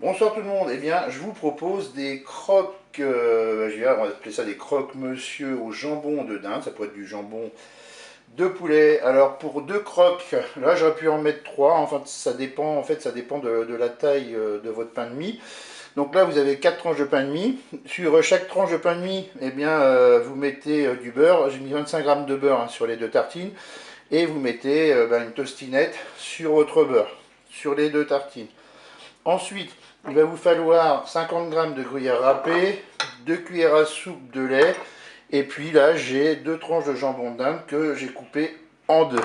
Bonsoir tout le monde, eh bien je vous propose des croques, on va appeler ça des croques monsieur au jambon de dinde, ça peut être du jambon de poulet. Alors pour deux croques, là j'aurais pu en mettre trois, enfin ça dépend de la taille de votre pain de mie. Donc là vous avez quatre tranches de pain de mie, sur chaque tranche de pain de mie, eh bien vous mettez du beurre, j'ai mis 25 grammes de beurre sur les deux tartines, et vous mettez une tostinette sur votre beurre, sur les deux tartines. Ensuite, il va vous falloir 50 g de gruyère râpée, 2 cuillères à soupe de lait, et puis là j'ai deux tranches de jambon d'Inde que j'ai coupé en deux.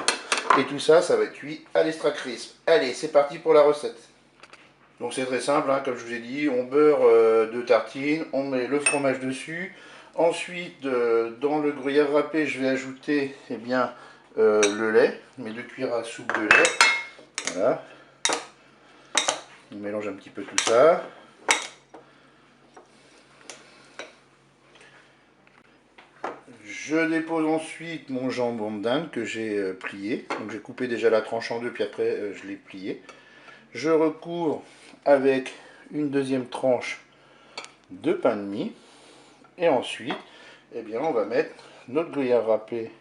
Et tout ça, ça va être cuit à l'extra crisp. Allez, c'est parti pour la recette. Donc c'est très simple, hein, comme je vous ai dit, on beurre deux tartines, on met le fromage dessus. Ensuite, dans le gruyère râpé, je vais ajouter le lait, mes 2 cuillères à soupe de lait. Voilà. On mélange un petit peu tout ça. Je dépose ensuite mon jambon d'Inde que j'ai plié. Donc j'ai coupé déjà la tranche en deux, puis après je l'ai plié. Je recouvre avec une deuxième tranche de pain de mie. Et ensuite, on va mettre notre gruyère râpée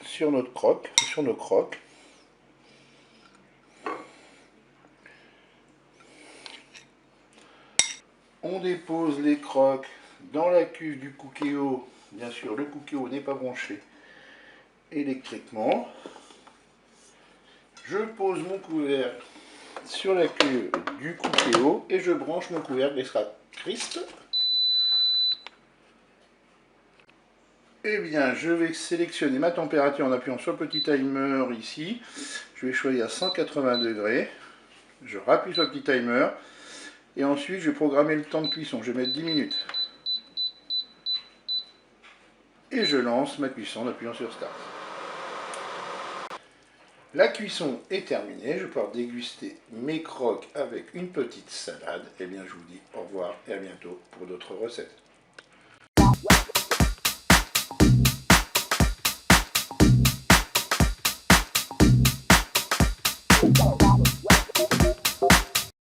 sur notre croque, sur nos croques. On dépose les croques dans la cuve du Cookéo. Bien sûr, le Cookéo n'est pas branché électriquement. Je pose mon couvercle sur la cuve du Cookéo et je branche mon couvercle extra crisp. Je vais sélectionner ma température en appuyant sur le petit timer ici. Je vais choisir 180 degrés. Je rappuie sur le petit timer. Et ensuite, je vais programmer le temps de cuisson. Je vais mettre 10 minutes. Et je lance ma cuisson en appuyant sur Start. La cuisson est terminée. Je vais pouvoir déguster mes croques avec une petite salade. Je vous dis au revoir et à bientôt pour d'autres recettes.